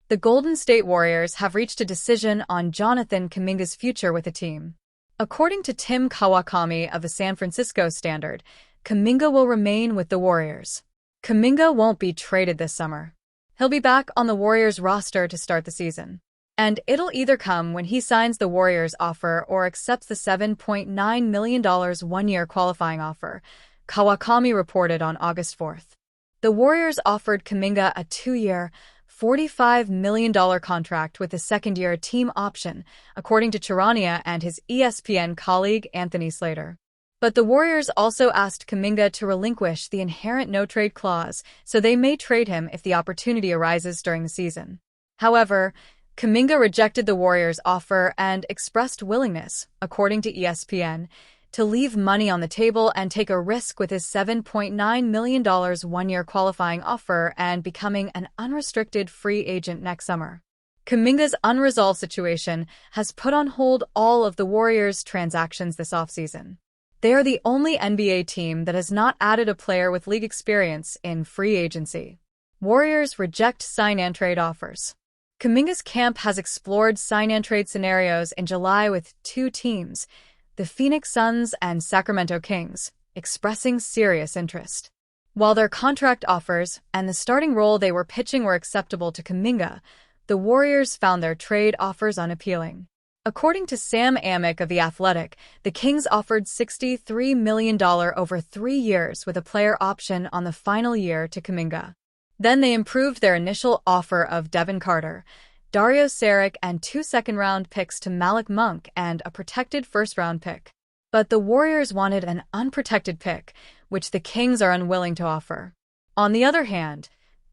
The Golden State Warriors have reached a decision on Jonathan Kuminga's future with the team. According to Tim Kawakami of the San Francisco Standard, Kuminga will remain with the Warriors. Kuminga won't be traded this summer. He'll be back on the Warriors roster to start the season. And it'll either come when he signs the Warriors offer or accepts the $7.9 million one-year qualifying offer, Kawakami reported on August 4th. The Warriors offered Kuminga a 2-year, $45 million contract with a second-year team option, according to Charania and his ESPN colleague Anthony Slater. But the Warriors also asked Kuminga to relinquish the inherent no-trade clause, so they may trade him if the opportunity arises during the season. However, Kuminga rejected the Warriors' offer and expressed willingness, according to ESPN, to leave money on the table and take a risk with his $7.9 million one-year qualifying offer and becoming an unrestricted free agent next summer. Kuminga's unresolved situation has put on hold all of the Warriors' transactions this offseason. They are the only NBA team that has not added a player with league experience in free agency. Warriors reject sign-and-trade offers. Kuminga's camp has explored sign-and-trade scenarios in July with two teams, the Phoenix Suns and Sacramento Kings, expressing serious interest. While their contract offers and the starting role they were pitching were acceptable to Kuminga, the Warriors found their trade offers unappealing. According to Sam Amick of The Athletic, the Kings offered $63 million over 3 years with a player option on the final year to Kuminga. Then they improved their initial offer of Devin Carter, Dario Saric, and 2 second-round picks to Malik Monk and a protected first-round pick. But the Warriors wanted an unprotected pick, which the Kings are unwilling to offer. On the other hand,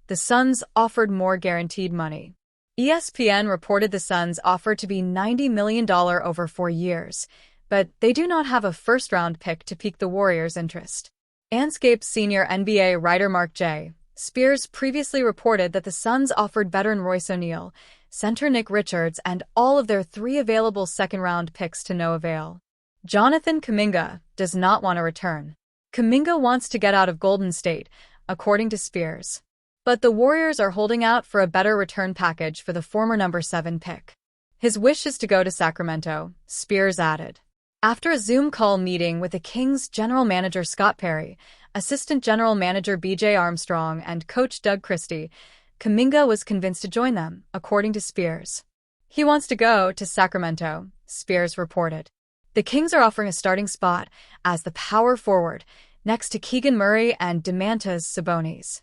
the Suns offered more guaranteed money. ESPN reported the Suns offered to be $90 million over 4 years, but they do not have a first-round pick to pique the Warriors' interest. Anscape's senior NBA writer Mark J. Spears previously reported that the Suns offered veteran Royce O'Neal, center Nick Richards, and all of their 3 available second-round picks to no avail. Jonathan Kuminga does not want to return. Kuminga wants to get out of Golden State, according to Spears. But the Warriors are holding out for a better return package for the former number 7 pick. His wish is to go to Sacramento, Spears added. After a Zoom call meeting with the Kings general manager Scott Perry, assistant general manager B.J. Armstrong, and coach Doug Christie, Kuminga was convinced to join them, according to Spears. He wants to go to Sacramento, Spears reported. The Kings are offering a starting spot as the power forward, next to Keegan Murray and Domantas Sabonis.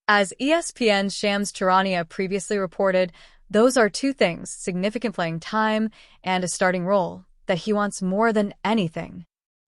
As ESPN's Shams Charania previously reported, those are 2 things, significant playing time and a starting role, that he wants more than anything.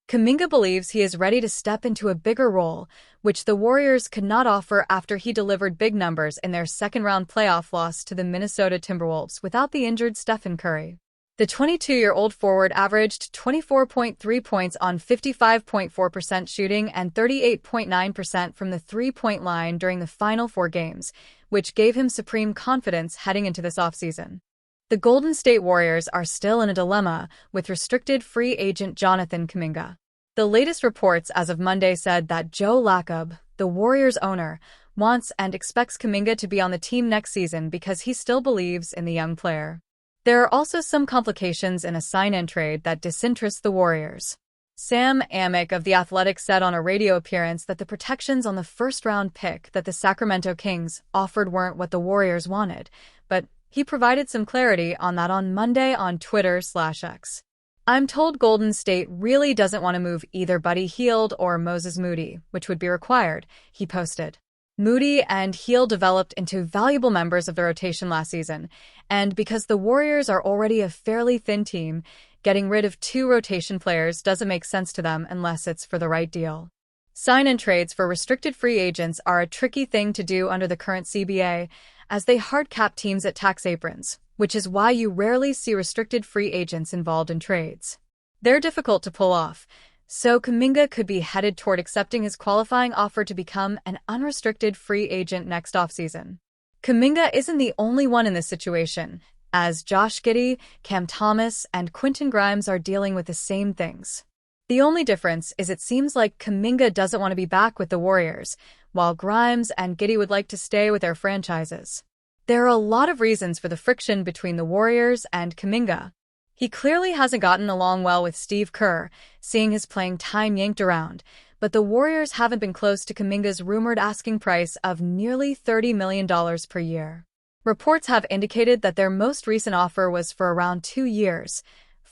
Kuminga believes he is ready to step into a bigger role, which the Warriors could not offer after he delivered big numbers in their second-round playoff loss to the Minnesota Timberwolves without the injured Stephen Curry. The 22-year-old forward averaged 24.3 points on 55.4% shooting and 38.9% from the three-point line during the final 4 games, which gave him supreme confidence heading into this offseason. The Golden State Warriors are still in a dilemma with restricted free agent Jonathan Kuminga. The latest reports as of Monday said that Joe Lacob, the Warriors owner, wants and expects Kuminga to be on the team next season because he still believes in the young player. There are also some complications in a sign-and-trade that disinterest the Warriors. Sam Amick of The Athletic said on a radio appearance that the protections on the first-round pick that the Sacramento Kings offered weren't what the Warriors wanted, but he provided some clarity on that on Monday on Twitter/X. I'm told Golden State really doesn't want to move either Buddy Hield or Moses Moody, which would be required, he posted. Moody and Hield developed into valuable members of the rotation last season, and because the Warriors are already a fairly thin team, getting rid of 2 rotation players doesn't make sense to them unless it's for the right deal. Sign-and-trades for restricted free agents are a tricky thing to do under the current CBA, as they hard-cap teams at tax aprons, which is why you rarely see restricted free agents involved in trades. They're difficult to pull off, so Kuminga could be headed toward accepting his qualifying offer to become an unrestricted free agent next offseason. Kuminga isn't the only one in this situation, as Josh Giddey, Cam Thomas, and Quentin Grimes are dealing with the same things. The only difference is it seems like Kuminga doesn't want to be back with the Warriors, while Grimes and Giddey would like to stay with their franchises. There are a lot of reasons for the friction between the Warriors and Kuminga. He clearly hasn't gotten along well with Steve Kerr, seeing his playing time yanked around, but the Warriors haven't been close to Kuminga's rumored asking price of nearly $30 million per year. Reports have indicated that their most recent offer was for around 2 years,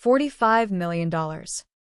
$45 million.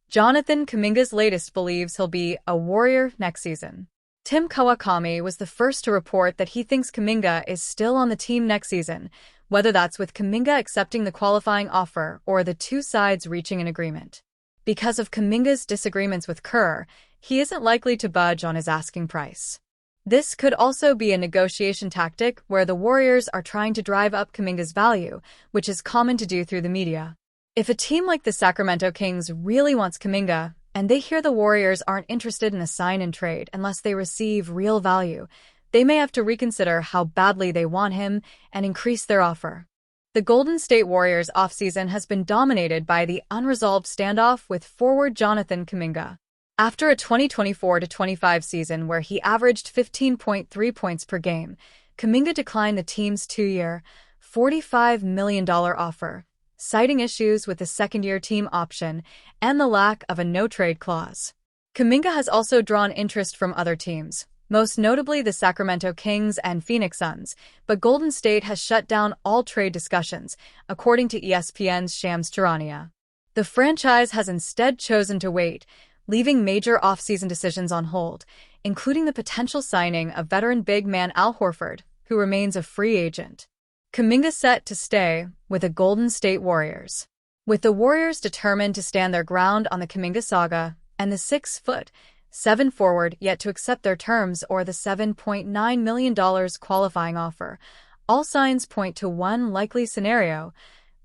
Jonathan Kuminga's latest believes he'll be a Warrior next season. Tim Kawakami was the first to report that he thinks Kuminga is still on the team next season, whether that's with Kuminga accepting the qualifying offer or the two sides reaching an agreement. Because of Kuminga's disagreements with Kerr, he isn't likely to budge on his asking price. This could also be a negotiation tactic where the Warriors are trying to drive up Kuminga's value, which is common to do through the media. If a team like the Sacramento Kings really wants Kuminga, and they hear the Warriors aren't interested in a sign-and-trade unless they receive real value, they may have to reconsider how badly they want him and increase their offer. The Golden State Warriors' offseason has been dominated by the unresolved standoff with forward Jonathan Kuminga. After a 2024-25 season where he averaged 15.3 points per game, Kuminga declined the team's 2-year, $45 million offer, citing issues with the second-year team option and the lack of a no-trade clause. Kuminga has also drawn interest from other teams, most notably the Sacramento Kings and Phoenix Suns, but Golden State has shut down all trade discussions, according to ESPN's Shams Charania. The franchise has instead chosen to wait, leaving major offseason decisions on hold, including the potential signing of veteran big man Al Horford, who remains a free agent. Kuminga set to stay with the Golden State Warriors. With the Warriors determined to stand their ground on the Kuminga saga and the 6'7" forward yet to accept their terms or the $7.9 million qualifying offer, all signs point to one likely scenario: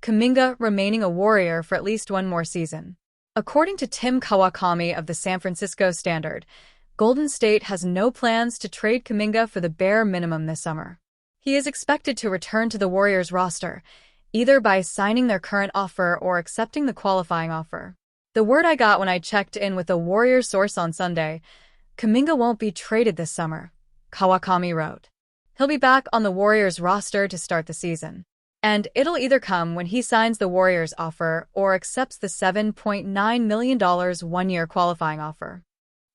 Kuminga remaining a Warrior for at least one more season. According to Tim Kawakami of the San Francisco Standard, Golden State has no plans to trade Kuminga for the bare minimum this summer. He is expected to return to the Warriors roster, either by signing their current offer or accepting the qualifying offer. The word I got when I checked in with a Warriors source on Sunday: Kuminga won't be traded this summer, Kawakami wrote. He'll be back on the Warriors roster to start the season. And it'll either come when he signs the Warriors offer or accepts the $7.9 million one-year qualifying offer.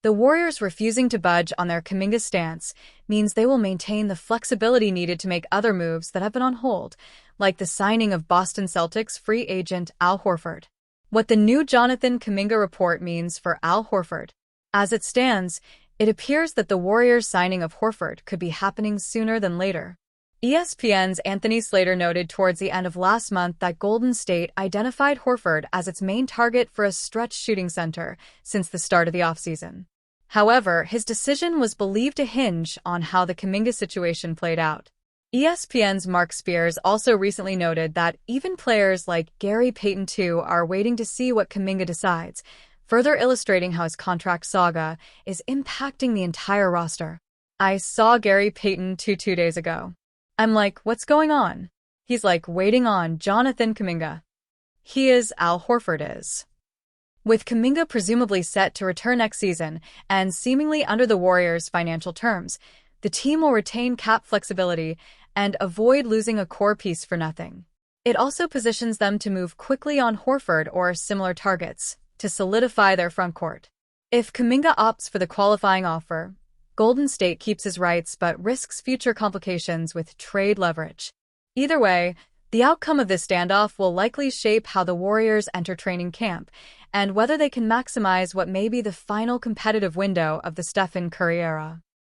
The Warriors refusing to budge on their Kuminga stance means they will maintain the flexibility needed to make other moves that have been on hold, like the signing of Boston Celtics free agent Al Horford. What the new Jonathan Kuminga report means for Al Horford. As it stands, it appears that the Warriors' signing of Horford could be happening sooner than later. ESPN's Anthony Slater noted towards the end of last month that Golden State identified Horford as its main target for a stretch shooting center since the start of the offseason. However, his decision was believed to hinge on how the Kuminga situation played out. ESPN's Mark Spears also recently noted that even players like Gary Payton II are waiting to see what Kuminga decides, further illustrating how his contract saga is impacting the entire roster. I saw Gary Payton II 2 days ago. I'm like, what's going on? He's like, waiting on Jonathan Kuminga. He is, Al Horford is. With Kuminga presumably set to return next season and seemingly under the Warriors' financial terms, the team will retain cap flexibility and avoid losing a core piece for nothing. It also positions them to move quickly on Horford or similar targets to solidify their frontcourt. If Kuminga opts for the qualifying offer, Golden State keeps his rights but risks future complications with trade leverage. Either way, the outcome of this standoff will likely shape how the Warriors enter training camp and whether they can maximize what may be the final competitive window of the Stephen Curry era.